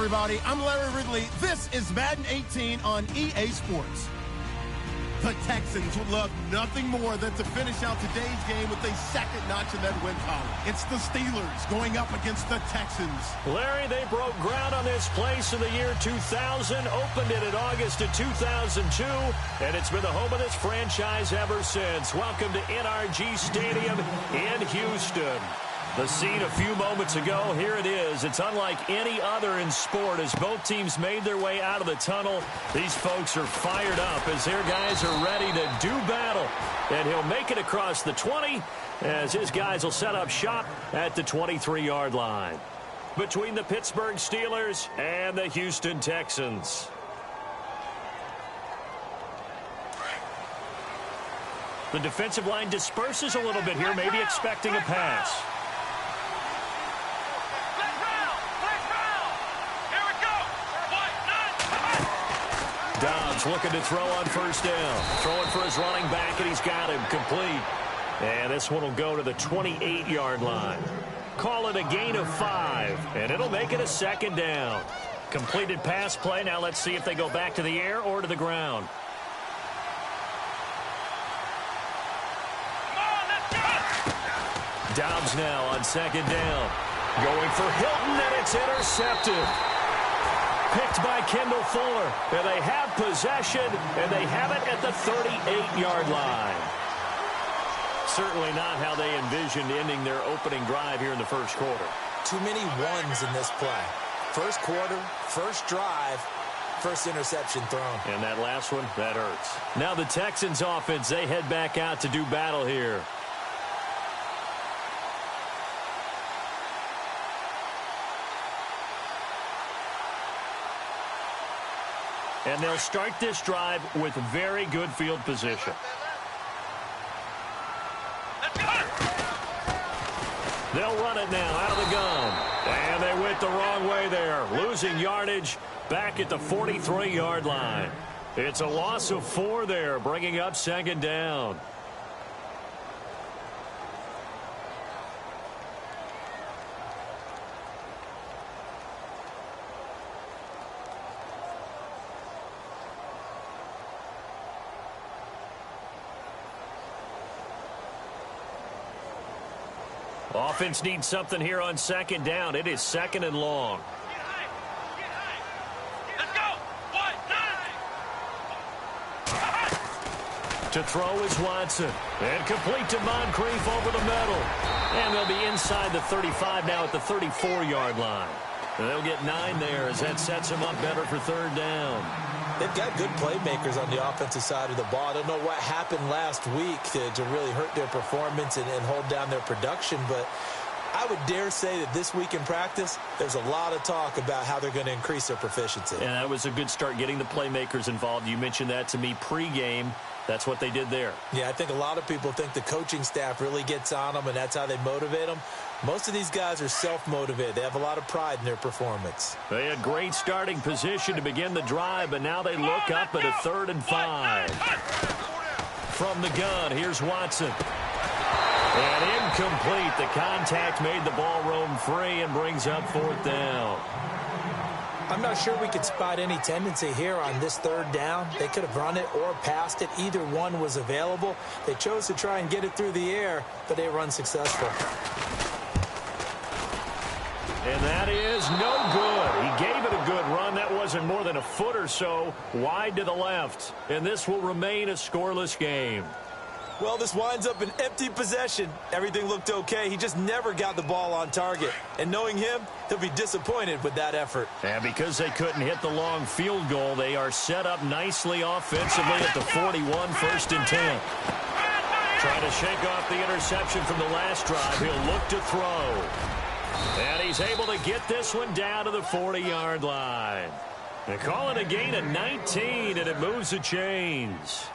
everybody. I'm Larry Ridley. This is Madden 18 on EA Sports. The Texans would love nothing more than to finish out today's game with a second notch in that win column. It's the Steelers going up against the Texans. Larry, they broke ground on this place in the year 2000, opened it in August of 2002, and it's been the home of this franchise ever since. Welcome to NRG Stadium in Houston. The scene a few moments ago, here it is. It's unlike any other in sport as both teams made their way out of the tunnel. These folks are fired up as their guys are ready to do battle. And he'll make it across the 20 as his guys will set up shop at the 23-yard line. Between the Pittsburgh Steelers and the Houston Texans. The defensive line disperses a little bit here, maybe expecting a pass. Dobbs looking to throw on first down. Throwing for his running back, and he's got him complete. And this one will go to the 28-yard line. Call it a gain of 5, and it'll make it a second down. Completed pass play. Now let's see if they go back to the air or to the ground. Dobbs now on second down. Going for Hilton, and it's intercepted. Picked by Kendall Fuller, and they have possession, and they have it at the 38-yard line. Certainly not how they envisioned ending their opening drive here in the first quarter. Too many ones in this play. First quarter, first drive, first interception thrown. And that last one, that hurts. Now the Texans offense, they head back out to do battle here. And they'll start this drive with very good field position. They'll run it now out of the gun. And they went the wrong way there. Losing yardage back at the 43-yard line. It's a loss of 4 there, bringing up second down. Offense needs something here on second down. It is second and long. Let's go. 1, 9. To throw is Watson. And complete to Moncrief over the middle. And they'll be inside the 35 now at the 34-yard line. And they'll get 9 there as that sets them up better for third down. They've got good playmakers on the offensive side of the ball. I don't know what happened last week to really hurt their performance and hold down their production, but I would dare say that this week in practice, there's a lot of talk about how they're going to increase their proficiency. And that was a good start getting the playmakers involved. You mentioned that to me pregame. That's what they did there. Yeah, I think a lot of people think the coaching staff really gets on them, and that's how they motivate them. Most of these guys are self-motivated. They have a lot of pride in their performance. They had great starting position to begin the drive, but now they look up at a 3rd and 5. From the gun, here's Watson. And incomplete. The contact made the ball roam free and brings up 4th down. I'm not sure we could spot any tendency here on this 3rd down. They could have run it or passed it. Either one was available. They chose to try and get it through the air, but they were unsuccessful. And that is no good. He gave it a good run. That wasn't more than a foot or so wide to the left. And this will remain a scoreless game. Well, this winds up an empty possession. Everything looked okay. He just never got the ball on target. And knowing him, he'll be disappointed with that effort. And because they couldn't hit the long field goal, they are set up nicely offensively at the 41, 1st and 10. Trying to shake off the interception from the last drive. He'll look to throw. And he's able to get this one down to the 40-yard line. They call it a gain of 19, and it moves the chains.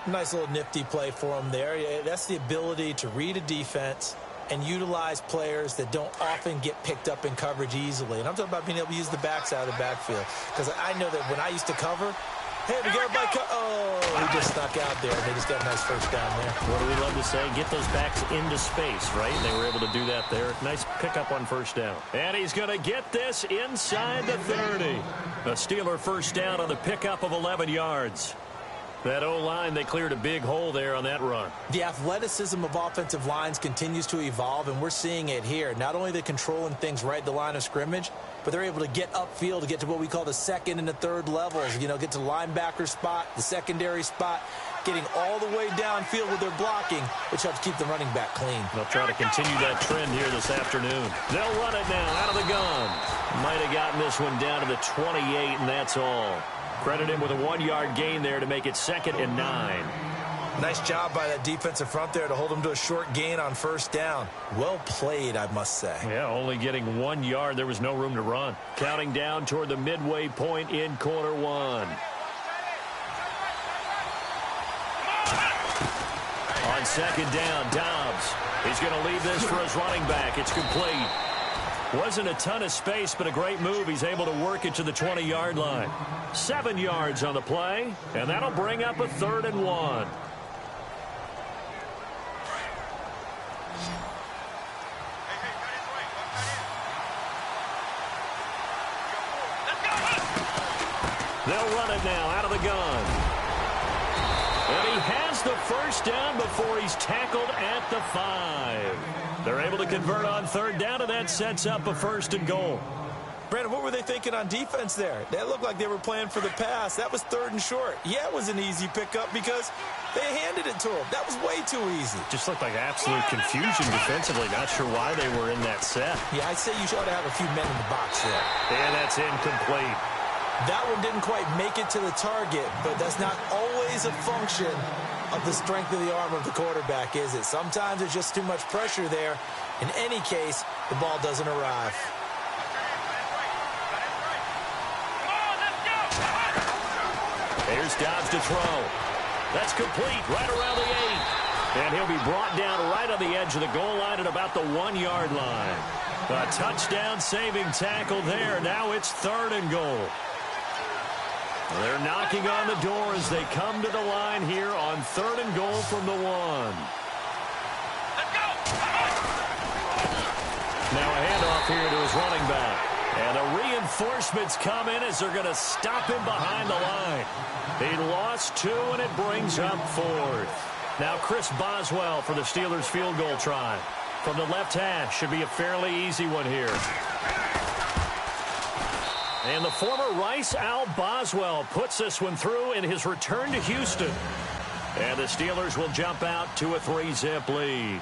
Nice little nifty play for him there. Yeah, that's the ability to read a defense and utilize players that don't often get picked up in coverage easily. And I'm talking about being able to use the backside of the backfield. Because I know that when I used to cover, Hey, we got everybody. Oh, he just snuck out there. They just got a nice first down there. What do we love to say? Get those backs into space, right? And they were able to do that there. Nice pickup on first down. And he's going to get this inside the 30. A Steeler first down on the pickup of 11 yards. That O-line, they cleared a big hole there on that run. The athleticism of offensive lines continues to evolve, and we're seeing it here. Not only are they controlling things right at the line of scrimmage, but they're able to get upfield to get to what we call the second and the third levels. You know, get to the linebacker spot, the secondary spot, getting all the way downfield with their blocking, which helps keep the running back clean. They'll try to continue that trend here this afternoon. They'll run it now out of the gun. Might have gotten this one down to the 28, and that's all. Credit him with a 1-yard gain there to make it 2nd and 9. Nice job by that defensive front there to hold him to a short gain on first down. Well played, I must say. Yeah, only getting 1 yard. There was no room to run. Counting down toward the midway point in quarter one. On second down, Dobbs. He's going to leave this for his running back. It's complete. Wasn't a ton of space, but a great move. He's able to work it to the 20-yard line. 7 yards on the play, and that'll bring up a 3rd and 1. They'll run it now out of the gun. And he has the first down before he's tackled at the 5. They're able to convert on 3rd down, and that sets up a 1st and goal. Brandon, what were they thinking on defense there? That looked like they were playing for the pass. That was 3rd and short. Yeah, it was an easy pickup because they handed it to him. That was way too easy. Just looked like absolute confusion defensively. Not sure why they were in that set. Yeah, I'd say you ought to have a few men in the box there. And that's incomplete. That one didn't quite make it to the target, but that's not always a function of the strength of the arm of the quarterback, is it? Sometimes there's just too much pressure there. In any case, the ball doesn't arrive. Here's Dobbs to throw. That's complete right around the 8. And he'll be brought down right on the edge of the goal line at about the 1-yard line. A touchdown-saving tackle there. Now it's 3rd and goal. They're knocking on the door as they come to the line here on 3rd and goal from the 1. Let's go! Now a handoff here to his running back. And the reinforcements come in as they're going to stop him behind the line. He lost 2, and it brings up 4th. Now Chris Boswell for the Steelers field goal try. From the left hash, should be a fairly easy one here. And the former Rice Al Boswell puts this one through in his return to Houston. And the Steelers will jump out to a 3-zip lead.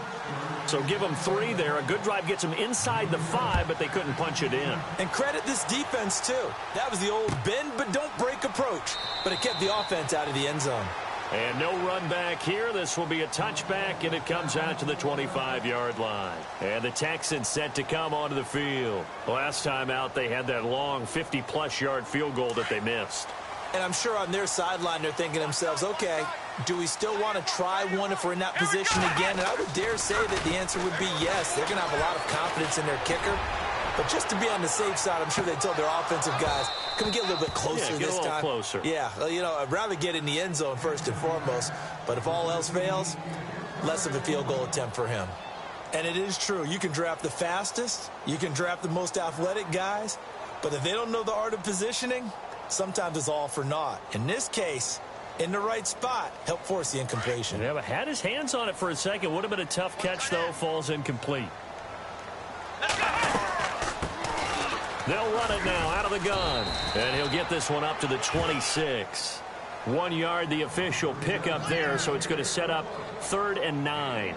So give them 3 there. A good drive gets them inside the 5, but they couldn't punch it in. And credit this defense, too. That was the old bend but don't break approach. But it kept the offense out of the end zone. And no run back here. This will be a touchback, and it comes out to the 25-yard line. And the Texans set to come onto the field. Last time out, they had that long 50-plus yard field goal that they missed. And I'm sure on their sideline they're thinking to themselves, okay, do we still want to try one if we're in that position again? And I would dare say that the answer would be yes. They're going to have a lot of confidence in their kicker. But just to be on the safe side, I'm sure they told their offensive guys, can we get a little bit closer this time? Closer. Yeah, you know, I'd rather get in the end zone first and foremost. But if all else fails, less of a field goal attempt for him. And it is true. You can draft the fastest. You can draft the most athletic guys. But if they don't know the art of positioning, sometimes it's all for naught. In this case, in the right spot, help force the incompletion. Yeah, but had his hands on it for a second. Would have been a tough catch, though. Falls incomplete. They'll run it now out of the gun. And he'll get this one up to the 26. 1 yard, the official pickup there, so it's going to set up 3rd and 9.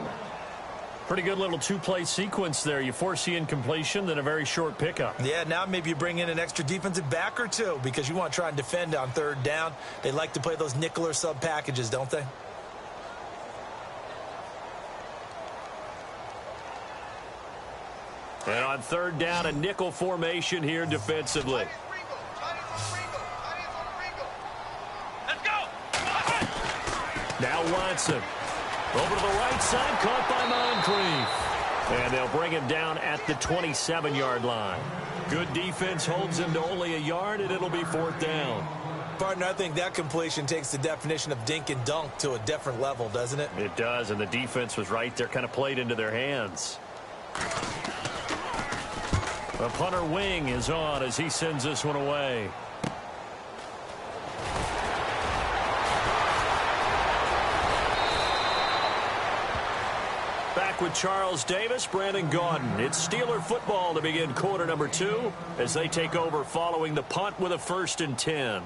Pretty good little 2-play sequence there. You force the incompletion, then a very short pickup. Yeah, now maybe you bring in an extra defensive back or two because you want to try and defend on 3rd down. They like to play those nickel or sub packages, don't they? And on 3rd down, a nickel formation here defensively. Now Watson. Over to the right side, caught by Moncrief. And they'll bring him down at the 27-yard line. Good defense holds him to only a yard, and it'll be 4th down. Partner, I think that completion takes the definition of dink and dunk to a different level, doesn't it? It does, and the defense was right there, kind of played into their hands. The punter wing is on as he sends this one away. Back with Charles Davis, Brandon Gaudin. It's Steeler football to begin quarter number 2 as they take over following the punt with a 1st and 10.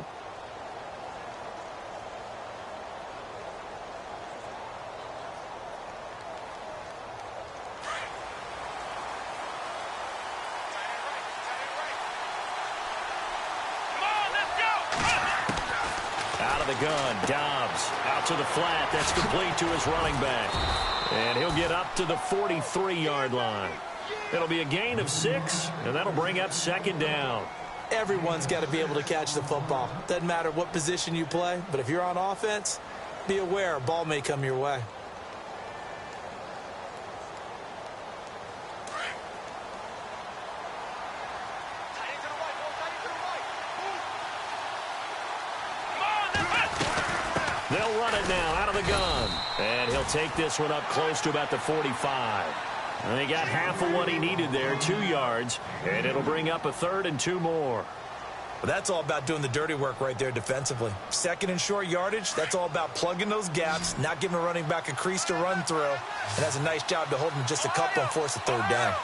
Gun. Dobbs out to the flat. That's complete to his running back. And he'll get up to the 43-yard line. It'll be a gain of 6, and that'll bring up 2nd down. Everyone's got to be able to catch the football. Doesn't matter what position you play, but if you're on offense, be aware a ball may come your way. They'll run it now out of the gun. And he'll take this one up close to about the 45. And he got half of what he needed there, 2 yards. And it'll bring up a 3rd and 2 more. Well, that's all about doing the dirty work right there defensively. 2nd and short yardage, that's all about plugging those gaps, not giving a running back a crease to run through. And that's a nice job to hold him just a couple and force a 3rd down.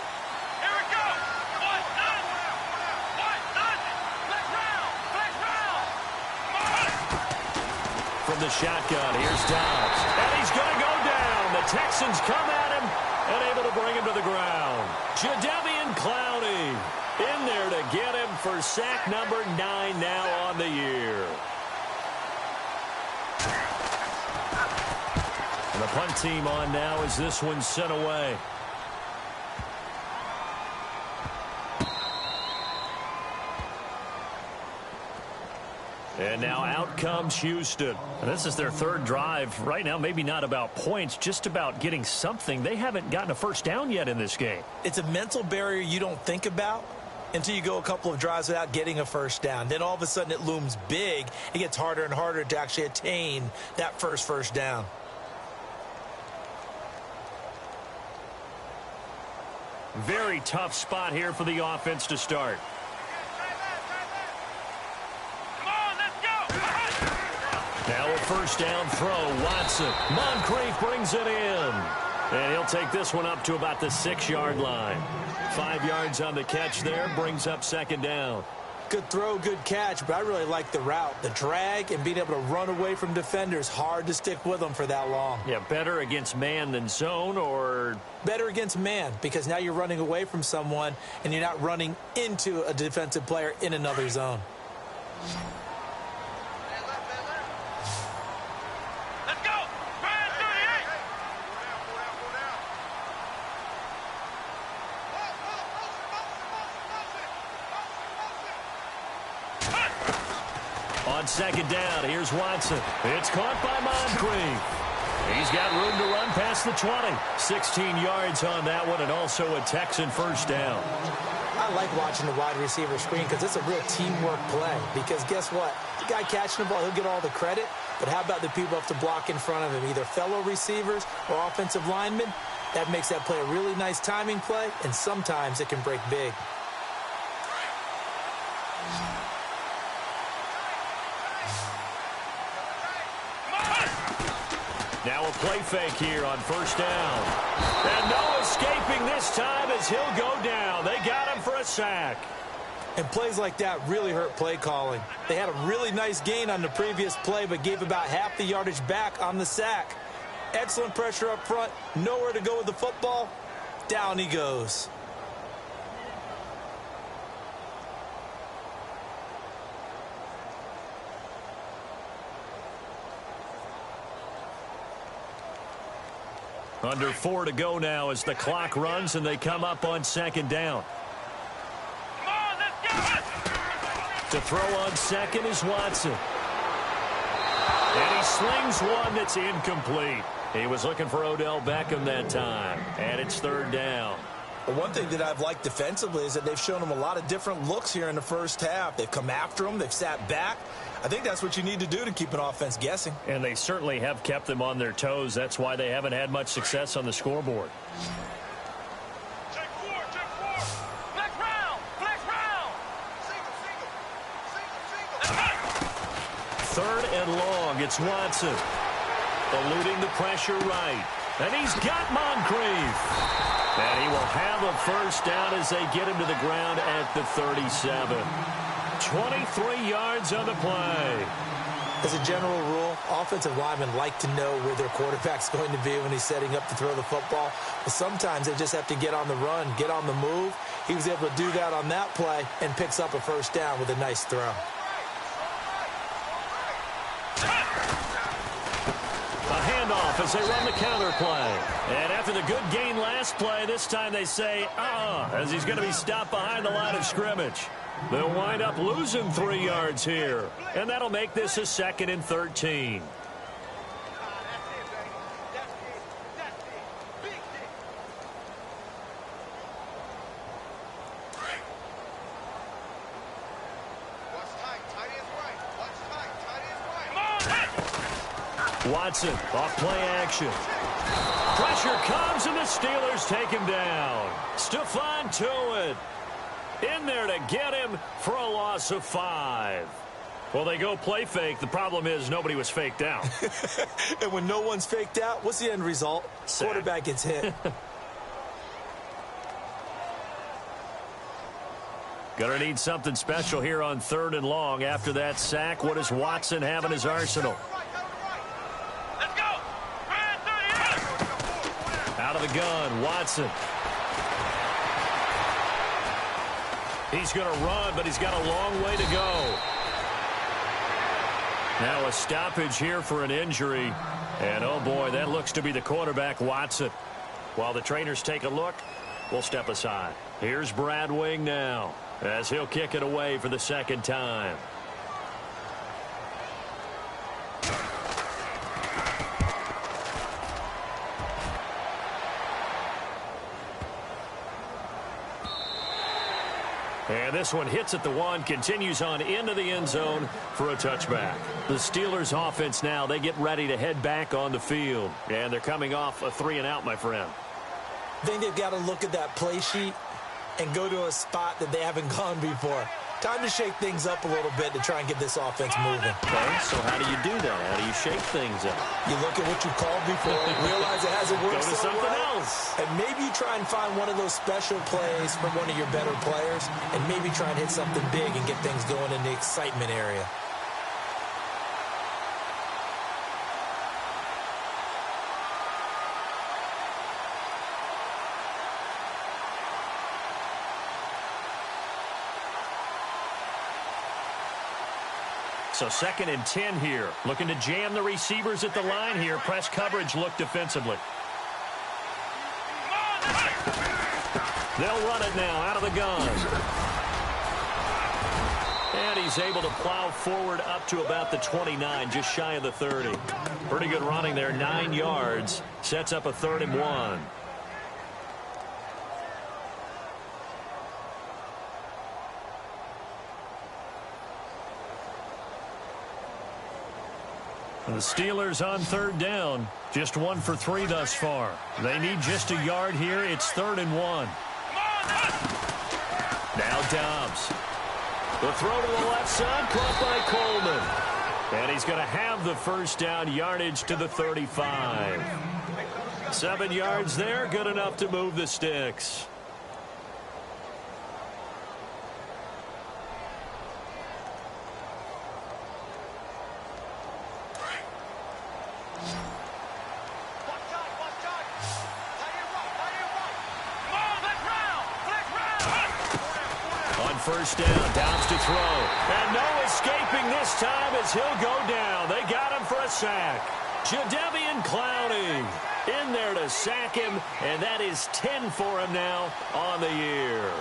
From the shotgun, here's Dobbs. And he's going to go down. The Texans come at him and able to bring him to the ground. Jadeveon Clowney in there to get him for sack number 9 now on the year. And the punt team on now as this one's sent away. And now out comes Houston. And this is their 3rd drive. Right now, maybe not about points, just about getting something. They haven't gotten a 1st down yet in this game. It's a mental barrier you don't think about until you go a couple of drives without getting a 1st down. Then all of a sudden it looms big. It gets harder and harder to actually attain that first down. Very tough spot here for the offense to start. Now a 1st down throw. Watson. Moncrief brings it in. And he'll take this one up to about the 6-yard line. 5 yards on the catch there. Brings up 2nd down. Good throw, good catch, but I really like the route. The drag and being able to run away from defenders. Hard to stick with them for that long. Yeah, better against man than zone, or? Better against man, because now you're running away from someone and you're not running into a defensive player in another zone. On 2nd down, here's Watson. It's caught by Moncrief. He's got room to run past the 20. 16 yards on that one, and also a Texan 1st down. I like watching the wide receiver screen because it's a real teamwork play. Because guess what? The guy catching the ball, he'll get all the credit. But how about the people have to block in front of him, either fellow receivers or offensive linemen? That makes that play a really nice timing play, and sometimes it can break big. Now a play fake here on 1st down. And no escaping this time as he'll go down. They got him for a sack. And plays like that really hurt play calling. They had a really nice gain on the previous play, but gave about half the yardage back on the sack. Excellent pressure up front. Nowhere to go with the football. Down he goes. Under 4 to go now as the clock runs and they come up on 2nd down. Come on, let's go! To throw on 2nd is Watson. And he slings one that's incomplete. He was looking for Odell Beckham that time. And it's 3rd down. But one thing that I've liked defensively is that they've shown them a lot of different looks here in the first half. They've come after them. They've sat back. I think that's what you need to do to keep an offense guessing. And they certainly have kept them on their toes. That's why they haven't had much success on the scoreboard. Check four. Flex round. Single. Third and long. It's Watson. Eluding the pressure right. And he's got Moncrief. And he will have a first down as they get him to the ground at the 37. 23 yards on the play. As a general rule, offensive linemen like to know where their quarterback's going to be when he's setting up to throw the football. But sometimes they just have to get on the run, get on the move. He was able to do that on that play and picks up a first down with a nice throw. A handoff as they run the counter play. And after the good gain last play, this time they say, as he's going to be stopped behind the line of scrimmage. They'll wind up losing 3 yards here. And that'll make this a 2nd and 13. Watson off play action. Pressure comes and the Steelers take him down. Stephon Tuitt in there to get him for a loss of 5. Well, they go play fake. The problem is nobody was faked out. And when no one's faked out, what's the end result? Sack. Quarterback gets hit. Gonna need something special here on 3rd and long. After that sack, what does Watson have in his arsenal? Out of the gun, Watson. He's going to run, but he's got a long way to go. Now a stoppage here for an injury. And, oh, boy, that looks to be the quarterback, Watson. While the trainers take a look, we'll step aside. Here's Brad Wing now as he'll kick it away for the 2nd time. And this one hits at the 1, continues on into the end zone for a touchback. The Steelers offense now, they get ready to head back on the field. And they're coming off a 3-and-out, my friend. I think they've got to look at that play sheet and go to a spot that they haven't gone before. Time to shake things up a little bit to try and get this offense moving. Okay, so how do you do that? How do you shake things up? You look at what you called before, realize it hasn't worked Go to so something well, else. and maybe you try and find one of those special plays from one of your better players, and maybe try and hit something big and get things going in the excitement area. So 2nd and 10 here. Looking to jam the receivers at the line here. Press coverage look defensively. They'll run it now out of the gun. And he's able to plow forward up to about the 29, just shy of the 30. Pretty good running there, 9 yards. Sets up a 3rd and 1. The Steelers on 3rd down. Just 1 for 3 thus far. They need just a yard here. It's 3rd and 1. Now Dobbs. The throw to the left side, caught by Coleman. And he's going to have the first down, yardage to the 35. 7 yards there, good enough to move the sticks. First down, Dobbs to throw. And no escaping this time as he'll go down. They got him for a sack. Jadeveon Clowney in there to sack him, and that is 10 for him now on the year.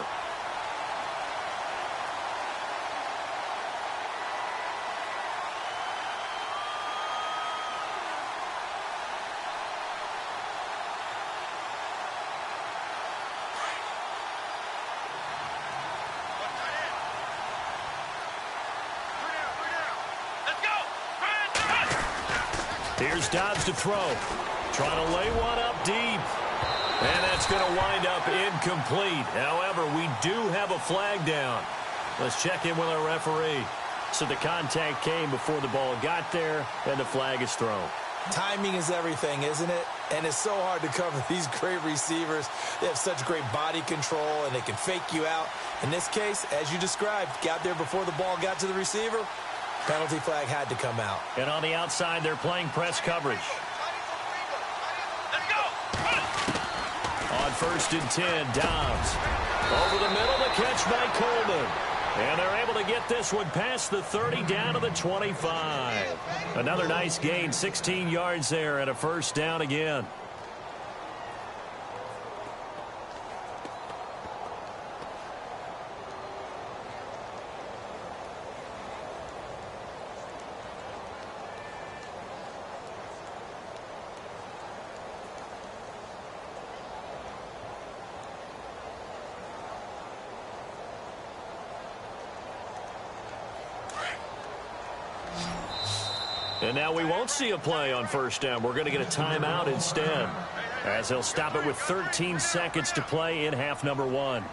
Here's Dobbs to throw. Trying to lay one up deep. And that's going to wind up incomplete. However, we do have a flag down. Let's check in with our referee. So the contact came before the ball got there, and the flag is thrown. Timing is everything, isn't it? And it's so hard to cover these great receivers. They have such great body control, and they can fake you out. In this case, as you described, got there before the ball got to the receiver. Penalty flag had to come out. And on the outside, they're playing press coverage. Let's go. On 1st and 10, Dobbs. Over the middle, the catch by Coleman. And they're able to get this one past the 30 down to the 25. Another nice gain, 16 yards there and a first down again. And now we won't see a play on first down. We're going to get a timeout instead, as they'll stop it with 13 seconds to play in half number 1.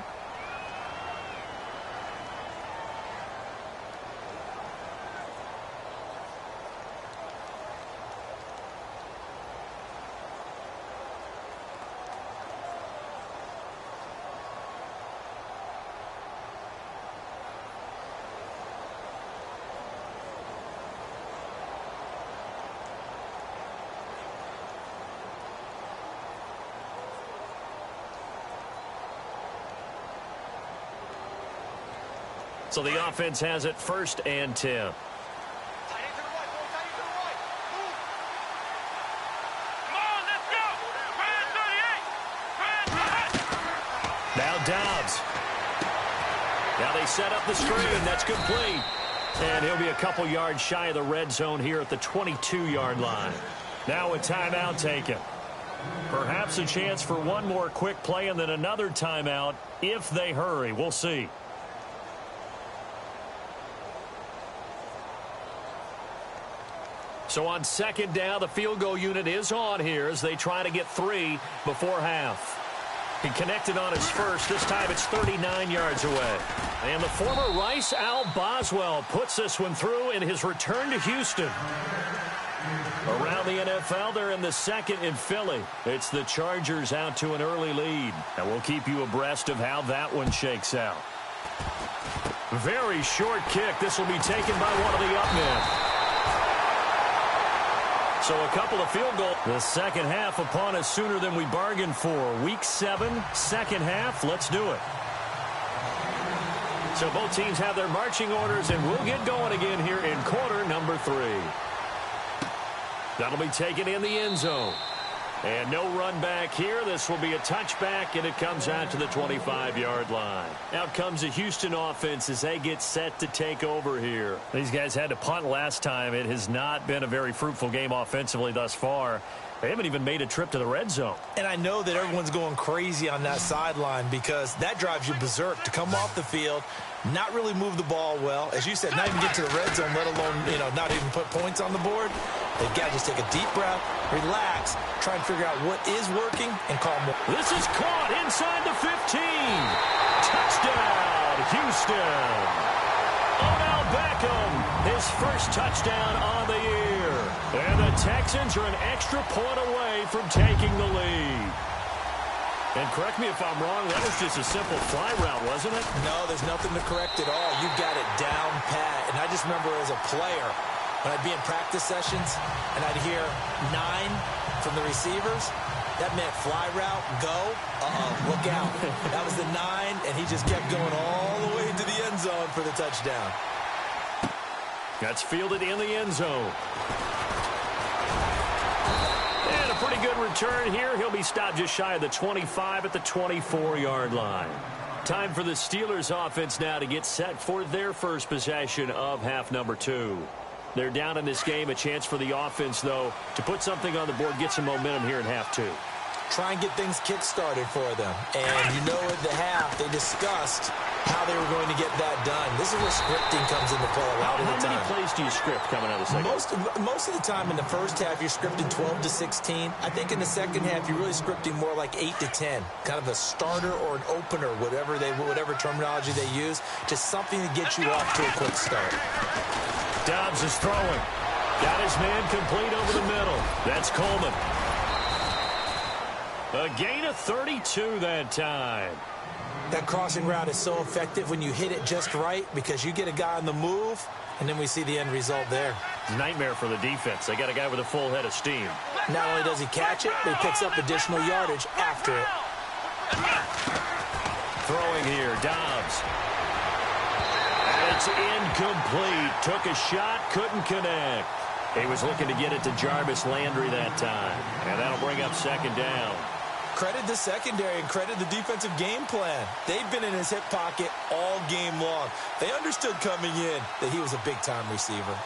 So the offense has it 1st and 10. Now Dobbs. Now they set up the screen. That's complete. And he'll be a couple yards shy of the red zone here at the 22-yard line. Now a timeout taken. Perhaps a chance for one more quick play and then another timeout if they hurry. We'll see. So on 2nd down, the field goal unit is on here as they try to get 3 before half. He connected on his first. This time it's 39 yards away. And the former Rice Al Boswell puts this one through in his return to Houston. Around the NFL, they're in the 2nd in Philly. It's the Chargers out to an early lead. And we'll keep you abreast of how that one shakes out. Very short kick. This will be taken by one of the up men. So a couple of field goals. The second half upon us sooner than we bargained for. Week 7, second half. Let's do it. So both teams have their marching orders, and we'll get going again here in quarter number 3. That'll be taken in the end zone. And no run back here. This will be a touchback, and it comes out to the 25-yard line. Out comes the Houston offense as they get set to take over here. These guys had to punt last time. It has not been a very fruitful game offensively thus far. They haven't even made a trip to the red zone. And I know that everyone's going crazy on that sideline because that drives you berserk to come off the field, not really move the ball well. As you said, not even get to the red zone, let alone, not even put points on the board. They've got to just take a deep breath, relax, try and figure out what is working, and call more. This is caught inside the 15. Touchdown, Houston. Odell Beckham, his first touchdown on the year. And the Texans are an extra point away from taking the lead. And correct me if I'm wrong, that was just a simple fly route, wasn't it? No, there's nothing to correct at all. You got it down pat. And I just remember as a player, when I'd be in practice sessions and I'd hear 9 from the receivers, that meant fly route, go, look out. That was the 9, and he just kept going all the way to the end zone for the touchdown. That's fielded in the end zone. And a pretty good return here. He'll be stopped just shy of the 25 at the 24-yard line. Time for the Steelers offense now to get set for their first possession of half number 2. They're down in this game. A chance for the offense, though, to put something on the board, get some momentum here in half 2. try and get things kick-started for them. And you know at the half, they discussed how they were going to get that done. This is where scripting comes into play a lot of the time. How many plays do you script coming out of the second? Most of the time in the first half, you're scripting 12 to 16. I think in the second half, you're really scripting more like 8 to 10. Kind of a starter or an opener, whatever terminology they use, just something to get you off to a quick start. Dobbs is throwing. Got his man complete over the middle. That's Coleman. A gain of 32 that time. That crossing route is so effective when you hit it just right because you get a guy on the move, and then we see the end result there. Nightmare for the defense. They got a guy with a full head of steam. Not only does he catch it, but he picks up additional yardage after it. Throwing here, Dobbs. And it's incomplete. Took a shot, couldn't connect. He was looking to get it to Jarvis Landry that time. And that'll bring up second down. Credit the secondary and credit the defensive game plan. They've been in his hip pocket all game long. They understood coming in that he was a big-time receiver.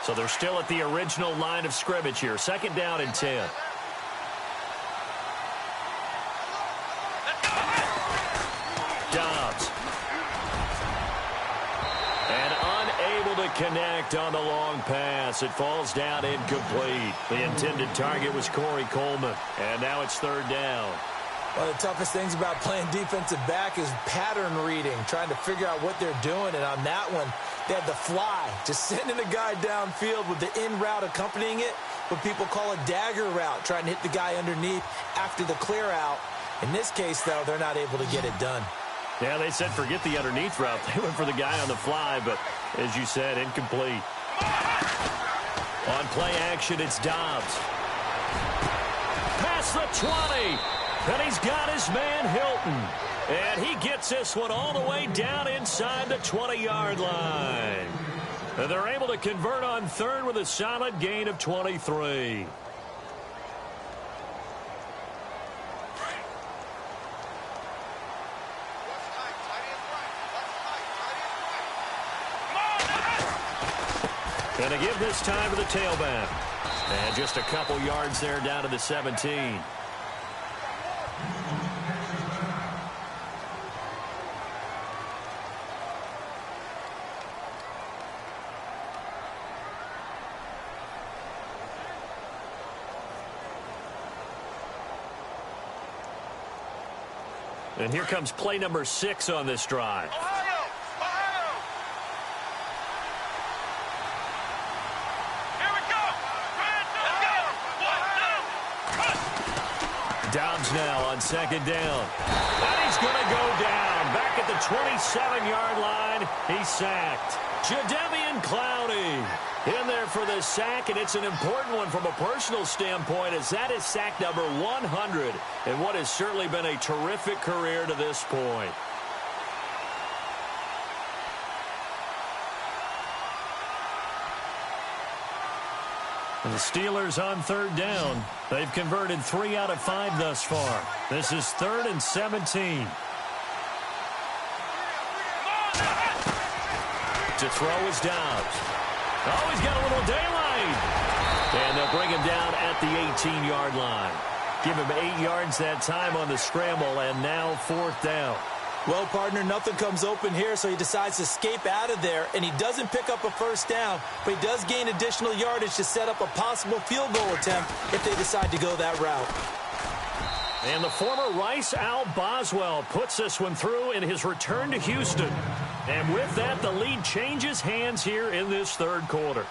So they're still at the original line of scrimmage here. Second down and 10. Dobbs. And unable to connect on the long pass. It falls down incomplete. The intended target was Corey Coleman. And now it's third down. One of the toughest things about playing defensive back is pattern reading, trying to figure out what they're doing. And on that one, they had the fly, just sending a guy downfield with the in route accompanying it, what people call a dagger route, trying to hit the guy underneath after the clear out. In this case, though, they're not able to get it done. Yeah, they said forget the underneath route. They went for the guy on the fly, but as you said, incomplete. On play action, it's Dobbs. Past the 20. And he's got his man Hilton. And he gets this one all the way down inside the 20-yard line. And they're able to convert on third with a solid gain of 23. Going to give this time to the tailback. And just a couple yards there down to the 17. And here comes play number 6 on this drive. Dobbs now on second down. And he's going to go down. Back at the 27-yard line. He's sacked. Jadeveon Clowney in there for the sack, and it's an important one from a personal standpoint, as that is sack number 100 in what has certainly been a terrific career to this point. And the Steelers on third down. They've converted 3 out of 5 thus far. This is 3rd and 17. To throw is Dobbs. Oh, he's got a little daylight. And they'll bring him down at the 18-yard line. Give him 8 yards that time on the scramble, and now 4th down. Well, partner, nothing comes open here, so he decides to escape out of there, and he doesn't pick up a first down, but he does gain additional yardage to set up a possible field goal attempt if they decide to go that route. And the former Rice Al Boswell puts this one through in his return to Houston. And with that, the lead changes hands here in this third quarter.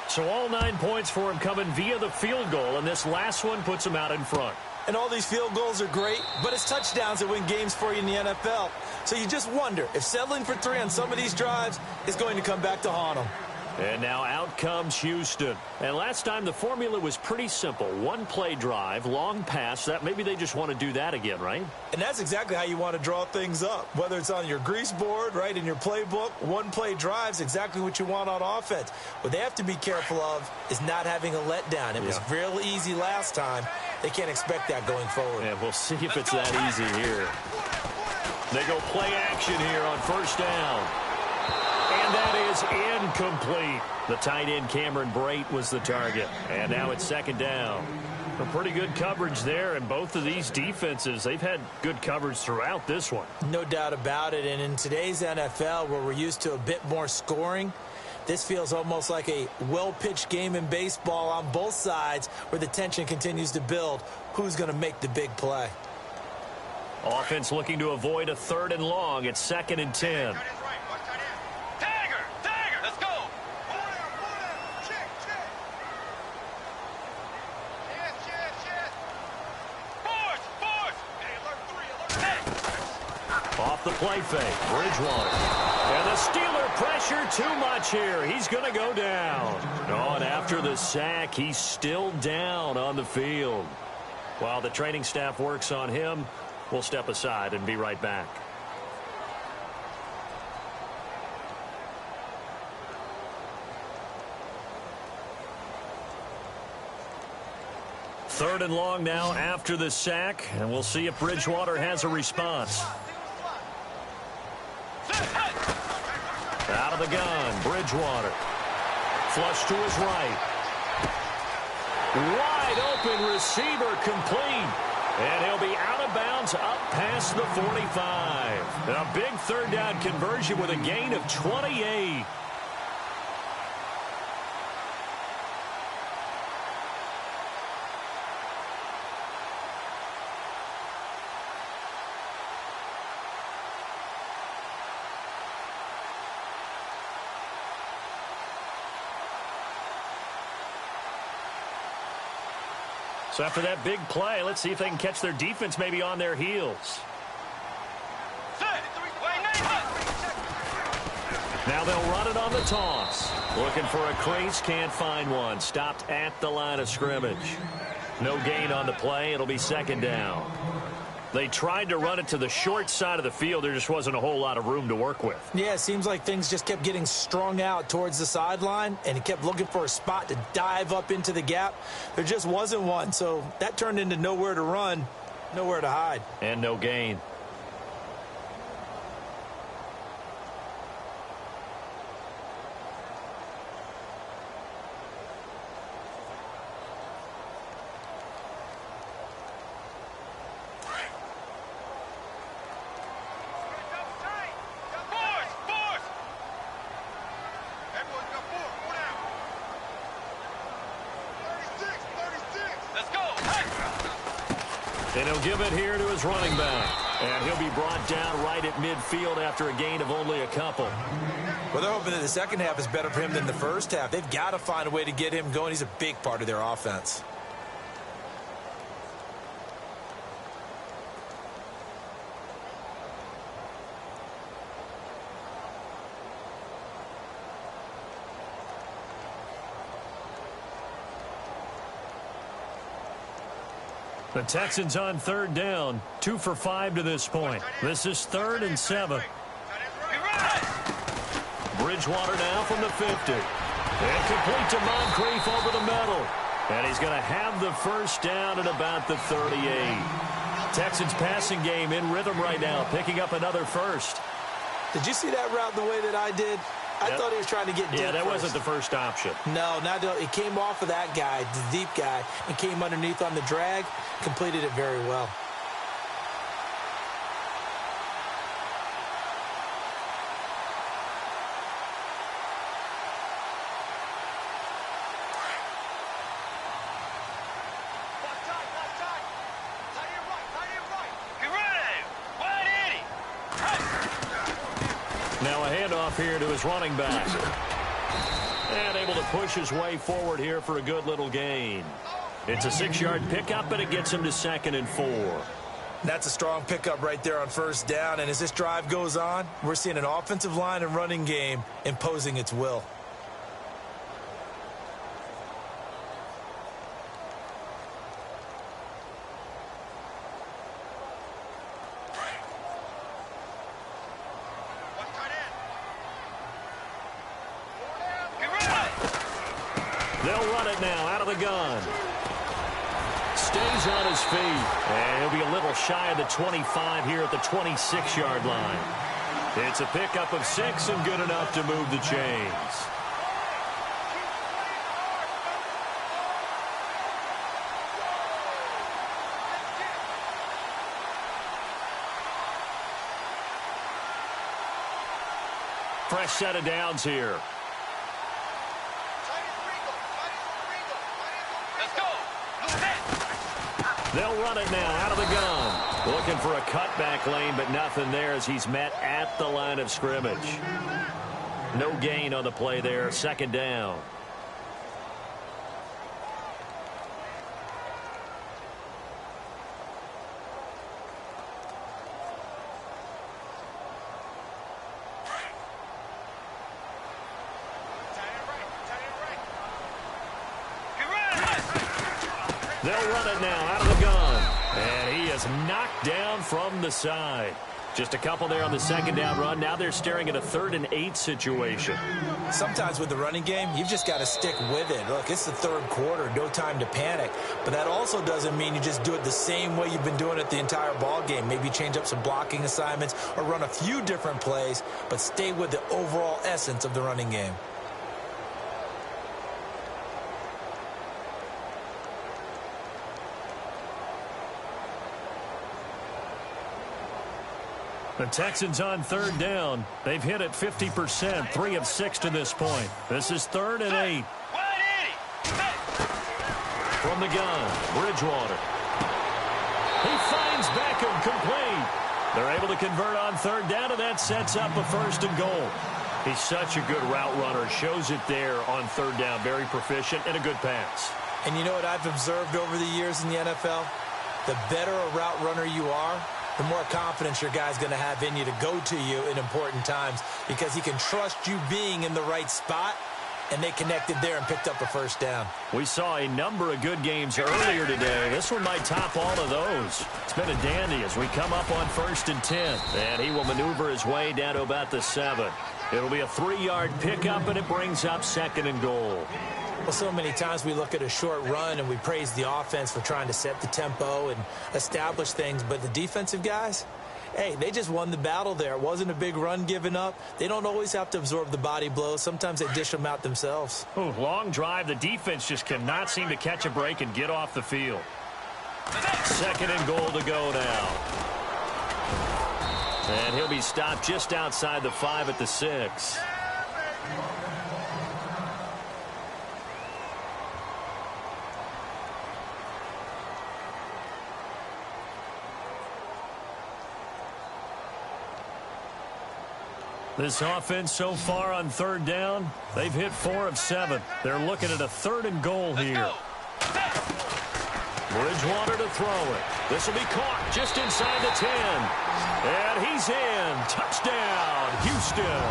So all 9 points for him coming via the field goal, and this last one puts him out in front. And all these field goals are great, but it's touchdowns that win games for you in the NFL. So you just wonder if settling for 3 on some of these drives is going to come back to haunt them. And now out comes Houston. And last time the formula was pretty simple. 1-play drive, long pass. That maybe they just want to do that again, right? And that's exactly how you want to draw things up. Whether it's on your grease board, right, in your playbook, 1-play drive's exactly what you want on offense. What they have to be careful of is not having a letdown. It was real easy last time. They can't expect that going forward. Yeah, we'll see if it's that easy here. They go play action here on first down. And is incomplete. The tight end Cameron Brate was the target. And now it's second down. A pretty good coverage there, and both of these defenses, they've had good coverage throughout this one. No doubt about it, and in today's NFL, where we're used to a bit more scoring, this feels almost like a well-pitched game in baseball on both sides where the tension continues to build. Who's going to make the big play? Offense looking to avoid a 3rd and long. It's 2nd and 10. Off the play fake, Bridgewater. And the Steeler pressure too much here. He's going to go down. Oh, and after the sack, he's still down on the field. While the training staff works on him, we'll step aside and be right back. Third and long now after the sack, and we'll see if Bridgewater has a response. Out of the gun, Bridgewater. Flush to his right. Wide open receiver complete. And he'll be out of bounds up past the 45. A big 3rd down conversion with a gain of 28. So after that big play, let's see if they can catch their defense maybe on their heels. Now they'll run it on the toss. Looking for a crease, can't find one. Stopped at the line of scrimmage. No gain on the play. It'll be 2nd down. They tried to run it to the short side of the field. There just wasn't a whole lot of room to work with. Yeah, it seems like things just kept getting strung out towards the sideline, and he kept looking for a spot to dive up into the gap. There just wasn't one, so that turned into nowhere to run, nowhere to hide. And no gain. And he'll give it here to his running back. And he'll be brought down right at midfield after a gain of only a couple. Well, they're hoping that the second half is better for him than the first half. They've got to find a way to get him going. He's a big part of their offense. The Texans on 3rd down, 2 for 5 to this point. This is 3rd and 7. Bridgewater now from the 50. And complete to Moncrief over the middle. And he's going to have the first down at about the 38. Texans passing game in rhythm right now, picking up another first. Did you see that route the way that I did? I thought he was trying to get deep. Yeah, that first. wasn't the first option. No, he came off of that guy, the deep guy, and came underneath on the drag, completed it very well. Now a handoff here to his running back. And able to push his way forward here for a good little gain. It's a 6-yard pickup, and it gets him to 2nd and 4. That's a strong pickup right there on first down. And as this drive goes on, we're seeing an offensive line and running game imposing its will. They'll run it now out of the gun. Stays on his feet. And he'll be a little shy of the 25 here at the 26-yard line. It's a pickup of 6 and good enough to move the chains. Fresh set of downs here. Let's go. They'll run it now out of the gun. Looking for a cutback lane, but nothing there as he's met at the line of scrimmage. No gain on the play there. Second down. They'll run it now out of the gun. And he is knocked down from the side. Just a couple there on the second down run. Now they're staring at a 3rd and 8 situation. Sometimes with the running game, you've just got to stick with it. Look, it's the third quarter, no time to panic. But that also doesn't mean you just do it the same way you've been doing it the entire ball game. Maybe change up some blocking assignments or run a few different plays, but stay with the overall essence of the running game. The Texans on 3rd down. They've hit it 50%, 3 of 6 to this point. This is 3rd and 8. From the gun, Bridgewater. He finds Beckham complete. They're able to convert on 3rd down, and that sets up a 1st and goal. He's such a good route runner. Shows it there on 3rd down. Very proficient and a good pass. And you know what I've observed over the years in the NFL? The better a route runner you are, the more confidence your guy's going to have in you to go to you in important times because he can trust you being in the right spot, and they connected there and picked up a 1st down. We saw a number of good games earlier today. This one might top all of those. It's been a dandy as we come up on 1st and 10. And he will maneuver his way down to about the 7. It'll be a 3-yard pickup, and it brings up 2nd and goal. Well, so many times we look at a short run and we praise the offense for trying to set the tempo and establish things, but the defensive guys, hey, they just won the battle there. It wasn't a big run given up. They don't always have to absorb the body blows. Sometimes they dish them out themselves. Ooh, long drive. The defense just cannot seem to catch a break and get off the field. 2nd and goal to go now. And he'll be stopped just outside the 5 at the 6. This offense so far on 3rd down, they've hit 4 of 7. They're looking at a 3rd and goal here. Bridgewater to throw it. This will be caught just inside the 10. And he's in. Touchdown, Houston.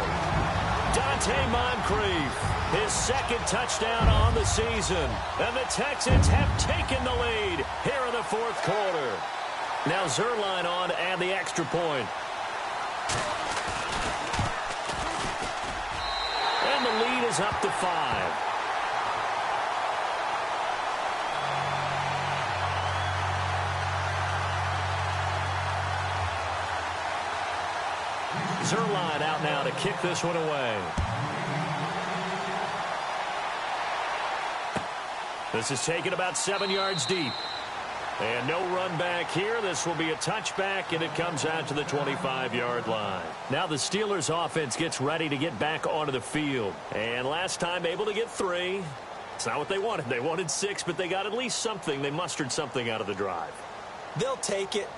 Dante Moncrief, his 2nd touchdown on the season. And the Texans have taken the lead here in the 4th quarter. Now Zerline on to add the extra point. And the lead is up to 5. Zerline out now to kick this one away. This is taken about 7 yards deep. And no run back here. This will be a touchback, and it comes out to the 25-yard line. Now the Steelers offense gets ready to get back onto the field. And last time able to get 3. It's not what they wanted. They wanted 6, but they got at least something. They mustered something out of the drive. They'll take it.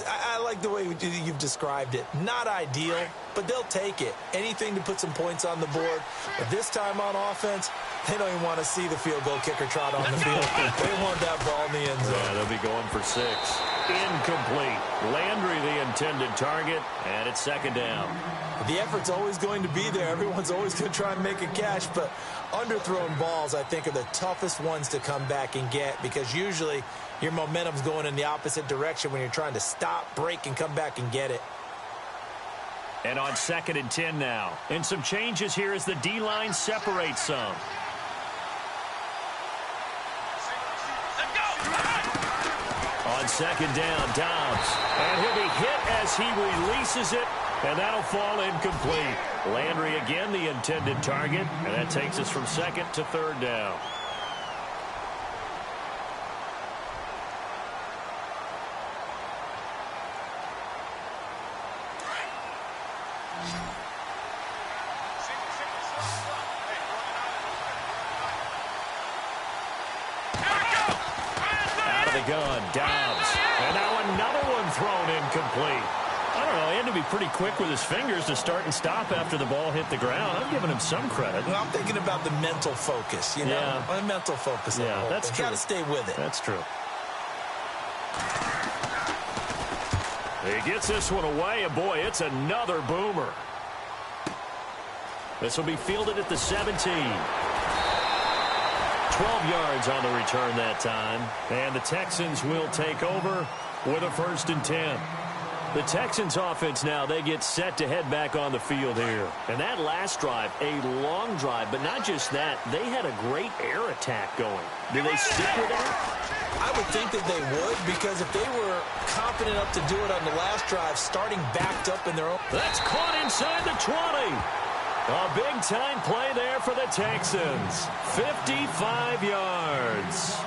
I like the way you've described it. Not ideal, but they'll take it. Anything to put some points on the board. But this time on offense, they don't even want to see the field goal kicker trot on the field. They want that ball in the end zone. Yeah, they'll be going for 6. Incomplete. Landry the intended target, and it's 2nd down. The effort's always going to be there. Everyone's always going to try and make a catch, but underthrown balls, I think, are the toughest ones to come back and get because usually your momentum's going in the opposite direction when you're trying to stop, break, and come back and get it. And on 2nd and 10 now. And some changes here as the D-line separates some. On 2nd down, Dobbs. And he'll be hit as he releases it. And that'll fall incomplete. Landry again the intended target, and that takes us from second to third down. Out of the gun, Dobbs. And now another one thrown incomplete. I don't know, he had to be pretty quick with his fingers to start and stop after the ball hit the ground. I'm giving him some credit. Well, I'm thinking about the mental focus, you know? Yeah. The mental focus. Yeah, that's true. You got to stay with it. That's true. He gets this one away, and boy, it's another boomer. This will be fielded at the 17. 12 yards on the return that time. And the Texans will take over with a 1st and 10. The Texans offense now, they get set to head back on the field here. And that last drive, a long drive, but not just that, they had a great air attack going. Do they stick with that? I would think that they would, because if they were confident enough to do it on the last drive, starting backed up in their own... That's caught inside the 20. A big-time play there for the Texans. 55 yards.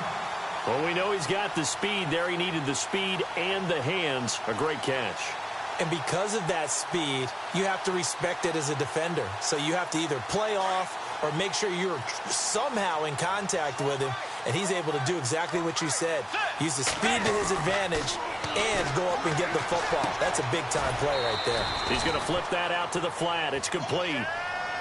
Well, we know he's got the speed there. He needed the speed and the hands. A great catch. And because of that speed, you have to respect it as a defender. So you have to either play off or make sure you're somehow in contact with him, and he's able to do exactly what you said. Use the speed to his advantage and go up and get the football. That's a big-time play right there. He's going to flip that out to the flat. It's complete.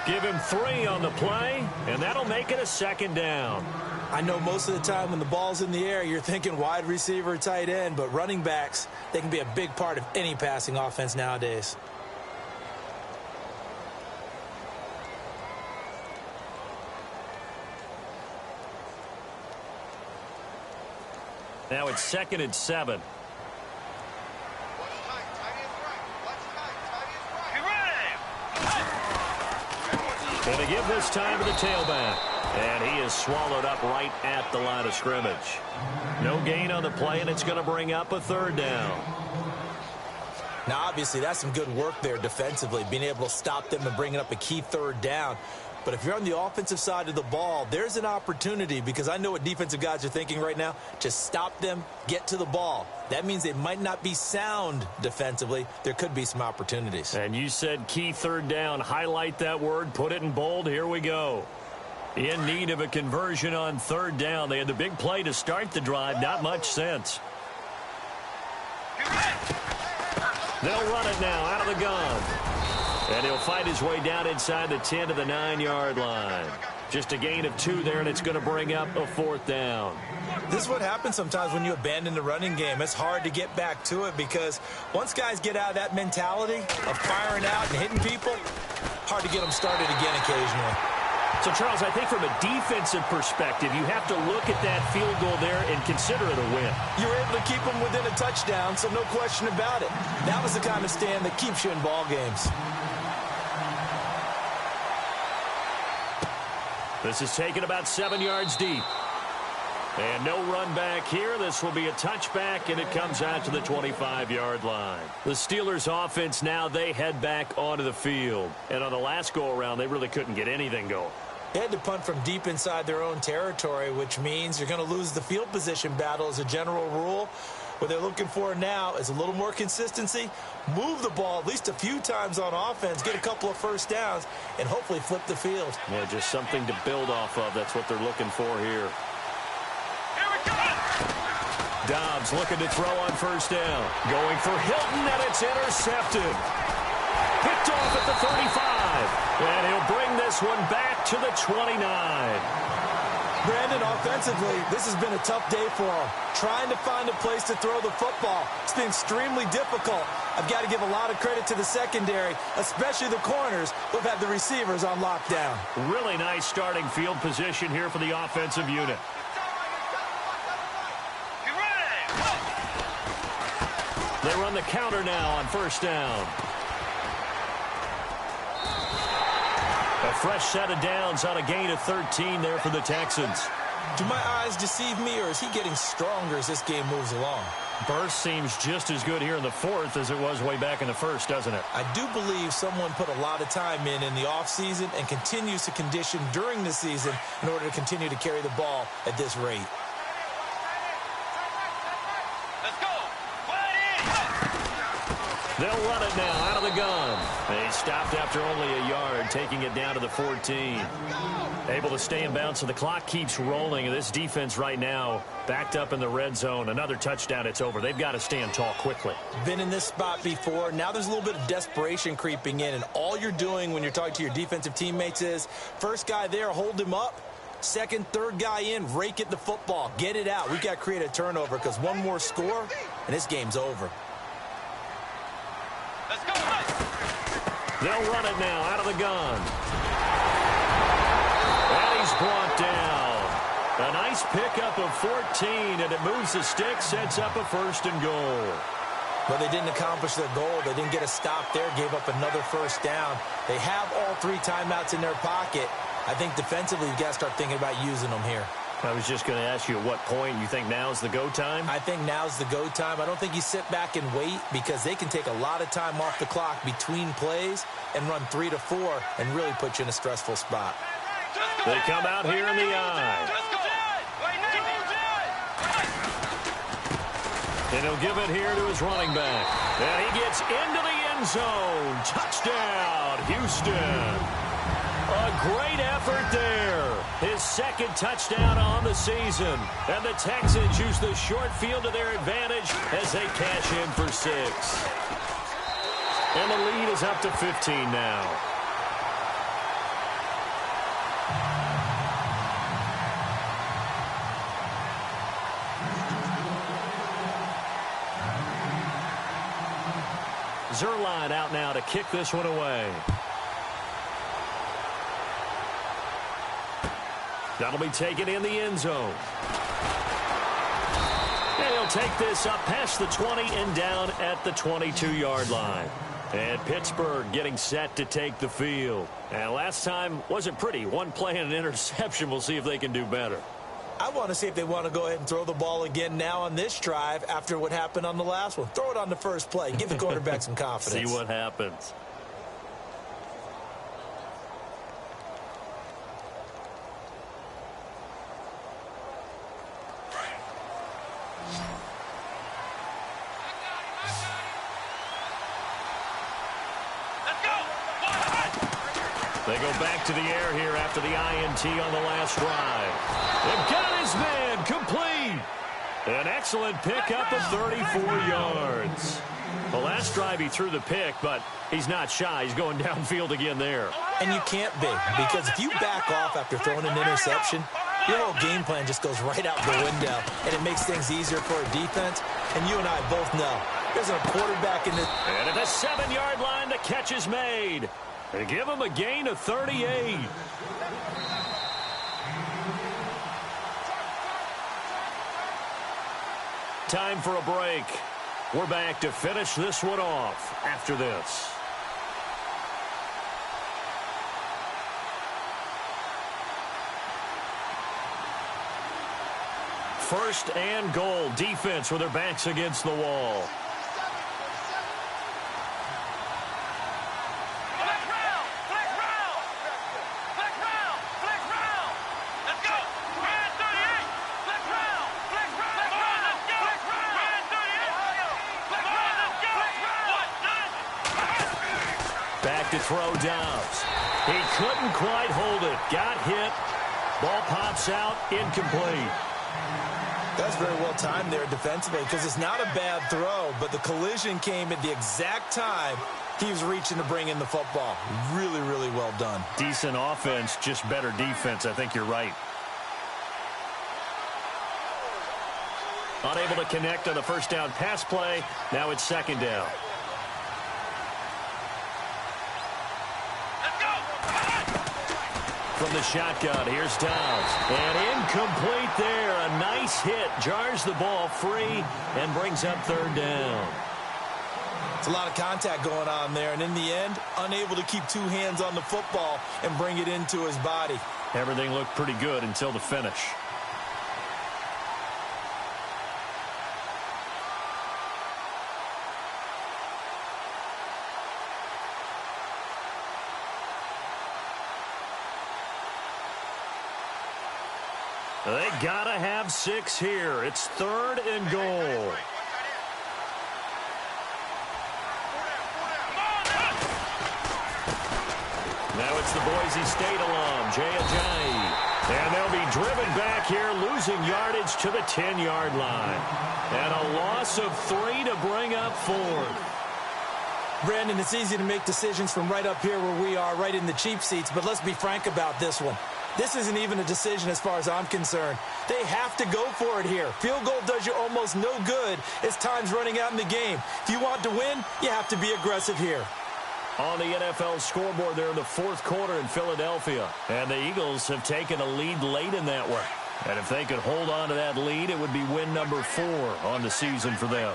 Give him 3 on the play, and that'll make it a 2nd down. I know most of the time when the ball's in the air, you're thinking wide receiver, tight end, but running backs, they can be a big part of any passing offense nowadays. Now it's 2nd and 7. And they give this time to the tailback. And he is swallowed up right at the line of scrimmage. No gain on the play, and it's going to bring up a 3rd down. Now, obviously, that's some good work there defensively, being able to stop them and bringing up a key 3rd down. But if you're on the offensive side of the ball, there's an opportunity, because I know what defensive guys are thinking right now. Just stop them, get to the ball. That means they might not be sound defensively. There could be some opportunities. And you said key 3rd down. Highlight that word. Put it in bold. Here we go. In need of a conversion on 3rd down. They had the big play to start the drive. Not much sense. They'll run it now out of the gun. And he'll fight his way down inside the 10 to the 9-yard line. Just a gain of 2 there, and it's going to bring up a 4th down. This is what happens sometimes when you abandon the running game. It's hard to get back to it, because once guys get out of that mentality of firing out and hitting people, hard to get them started again occasionally. So, Charles, I think from a defensive perspective, you have to look at that field goal there and consider it a win. You were able to keep them within a touchdown, so no question about it. That was the kind of stand that keeps you in ball games. This is taken about 7 yards deep. And no run back here. This will be a touchback, and it comes out to the 25-yard line. The Steelers' offense now, they head back onto the field. And on the last go-around, they really couldn't get anything going. They had to punt from deep inside their own territory, which means you're going to lose the field position battle as a general rule. What they're looking for now is a little more consistency, move the ball at least a few times on offense, get a couple of 1st downs, and hopefully flip the field. Yeah, just something to build off of. That's what they're looking for here. Dobbs looking to throw on 1st down. Going for Hilton, and it's intercepted. Picked off at the 35. And he'll bring this one back to the 29. Brandon, offensively, this has been a tough day for him. Trying to find a place to throw the football. It's been extremely difficult. I've got to give a lot of credit to the secondary, especially the corners who've had the receivers on lockdown. Really nice starting field position here for the offensive unit. They run the counter now on 1st down. A fresh set of downs on a gain of 13 there for the Texans. Do my eyes deceive me, or is he getting stronger as this game moves along? Burst seems just as good here in the fourth as it was way back in the first, doesn't it? I do believe someone put a lot of time in the offseason and continues to condition during the season in order to continue to carry the ball at this rate. Let's go. They'll run it now out of the gun. They stopped after only a yard, taking it down to the 14. Able to stay in bounds, so the clock keeps rolling. This defense right now backed up in the red zone. Another touchdown, it's over. They've got to stand tall quickly. Been in this spot before. Now there's a little bit of desperation creeping in, and all you're doing when you're talking to your defensive teammates is first guy there, hold him up. Second, third guy in, rake at the football. Get it out. We've got to create a turnover because one more score, and this game's over. Let's go. They'll run it now out of the gun. And he's brought down. A nice pickup of 14, and it moves the stick, sets up a 1st and goal. But they didn't accomplish their goal. They didn't get a stop there, gave up another 1st down. They have all 3 timeouts in their pocket. I think defensively you've got to start thinking about using them here. I was just going to ask you at what point you think now's the go time? I think now's the go time. I don't think you sit back and wait because they can take a lot of time off the clock between plays and run 3 to 4 and really put you in a stressful spot. They come out here in the eye. And he'll give it here to his running back. And he gets into the end zone. Touchdown, Houston. A great effort there. His 2nd touchdown on the season. And the Texans use the short field to their advantage as they cash in for 6. And the lead is up to 15 now. Zerline out now to kick this one away. That'll be taken in the end zone. And he'll take this up past the 20 and down at the 22-yard line. And Pittsburgh getting set to take the field. And last time wasn't pretty. One play and an interception. We'll see if they can do better. I want to see if they want to go ahead and throw the ball again now on this drive after what happened on the last one. Throw it on the first play. Give the quarterback some confidence. See what happens. They go back to the air here after the INT on the last drive. They've got his man complete. An excellent pickup of 34 yards. The last drive he threw the pick, but he's not shy. He's going downfield again there. And you can't be, because if you back off after throwing an interception, your whole game plan just goes right out the window, and it makes things easier for a defense. And you and I both know there's a quarterback in this. And at the 7-yard line, the catch is made. They give him a gain of 38. Time for a break. We're back to finish this one off after this. First and goal. Defense with their backs against the wall. To throw downs. He couldn't quite hold it. Got hit. Ball pops out. Incomplete. That's very well timed there defensively because it's not a bad throw, but the collision came at the exact time he was reaching to bring in the football. Really, really well done. Decent offense, just better defense. I think you're right. Unable to connect on the first down pass play. Now it's 2nd down. From the shotgun, here's Downs. And incomplete there. A nice hit. Jars the ball free and brings up 3rd down. It's a lot of contact going on there. And in the end, unable to keep 2 hands on the football and bring it into his body. Everything looked pretty good until the finish. They gotta have 6 here. It's 3rd and goal. Now it's the Boise State alum, Jay Ajayi. And they'll be driven back here, losing yardage to the 10-yard line. And a loss of 3 to bring up 4th. Brandon, it's easy to make decisions from right up here where we are, right in the cheap seats, but let's be frank about this one. This isn't even a decision as far as I'm concerned. They have to go for it here. Field goal does you almost no good as time's running out in the game. If you want to win, you have to be aggressive here. On the NFL scoreboard there in the 4th quarter in Philadelphia. And the Eagles have taken a lead late in that one. And if they could hold on to that lead, it would be win number 4 on the season for them.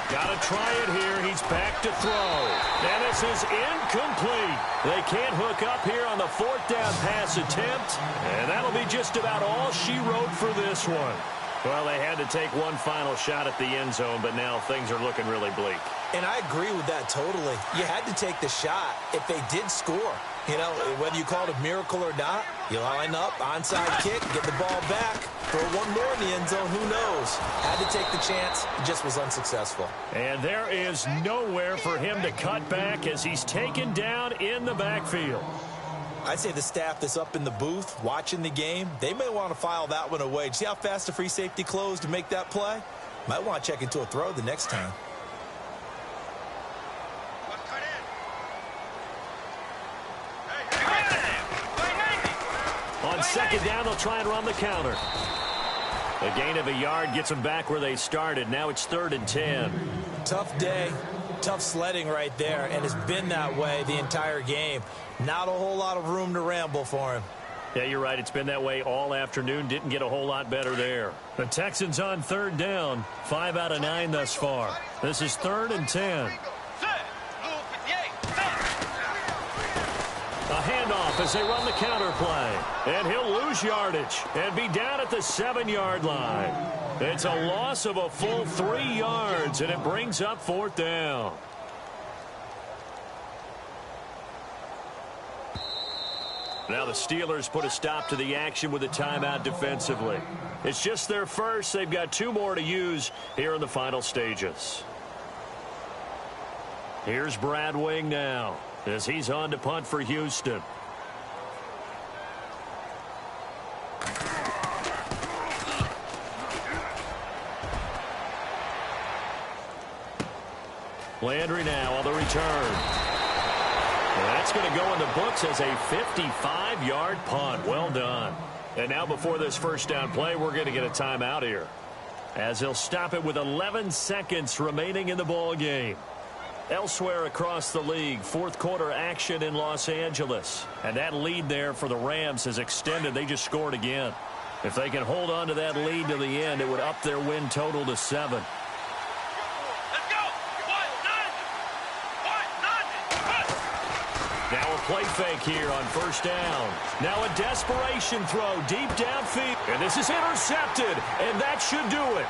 Got to try it here. He's back to throw. And this is incomplete. They can't hook up here on the 4th down pass attempt. And that'll be just about all she wrote for this one. Well, they had to take one final shot at the end zone, but now things are looking really bleak. And I agree with that totally. You had to take the shot if they did score. You know, whether you call it a miracle or not, you line up, onside kick, get the ball back, throw one more in the end zone, who knows? Had to take the chance, it just was unsuccessful. And there is nowhere for him to cut back as he's taken down in the backfield. I'd say the staff that's up in the booth watching the game, they may want to file that one away. See how fast the free safety closed to make that play? Might want to check into a throw the next time. On 2nd down, they'll try and run the counter. A gain of a yard gets them back where they started. Now it's 3rd and 10. Tough day. Tough sledding right there, and it's been that way the entire game. Not a whole lot of room to ramble for him. Yeah, you're right. It's been that way all afternoon. Didn't get a whole lot better there. The Texans on 3rd down. 5 out of 9 thus far. This is 3rd and 10. A handoff as they run the counter play. And he'll lose yardage and be down at the 7-yard line. It's a loss of a full 3 yards, and it brings up 4th down. Now the Steelers put a stop to the action with a timeout defensively. It's just their first. They've got 2 more to use here in the final stages. Here's Brad Wing now as he's on to punt for Houston. Landry now on the return. And that's going to go in the books as a 55-yard punt. Well done. And now before this first down play, we're going to get a timeout here, as he'll stop it with 11 seconds remaining in the ball game. Elsewhere across the league, 4th quarter action in Los Angeles. And that lead there for the Rams has extended. They just scored again. If they can hold on to that lead to the end, it would up their win total to 7. Now a play fake here on 1st down. Now a desperation throw deep downfield. And this is intercepted. And that should do it.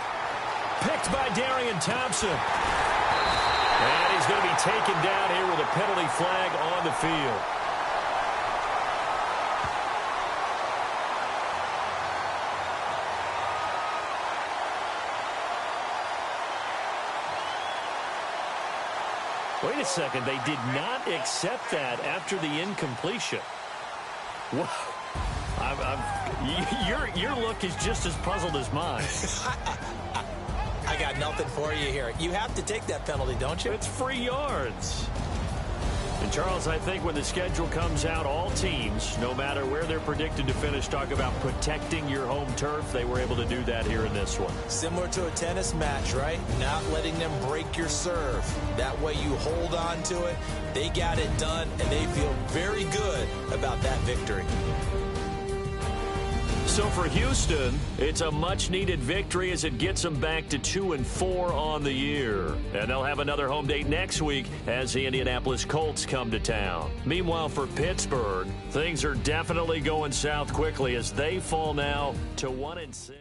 Picked by Darian Thompson. And he's going to be taken down here with a penalty flag on the field. Wait a second. They did not accept that after the incompletion. Wow. Your look is just as puzzled as mine. I got nothing for you here. You have to take that penalty, don't you? It's free yards. And, Charles, I think when the schedule comes out, all teams, no matter where they're predicted to finish, talk about protecting your home turf. They were able to do that here in this one. Similar to a tennis match, right? Not letting them break your serve. That way you hold on to it. They got it done, and they feel very good about that victory. So for Houston, it's a much-needed victory as it gets them back to 2-4 on the year. And they'll have another home date next week as the Indianapolis Colts come to town. Meanwhile, for Pittsburgh, things are definitely going south quickly as they fall now to 1-6.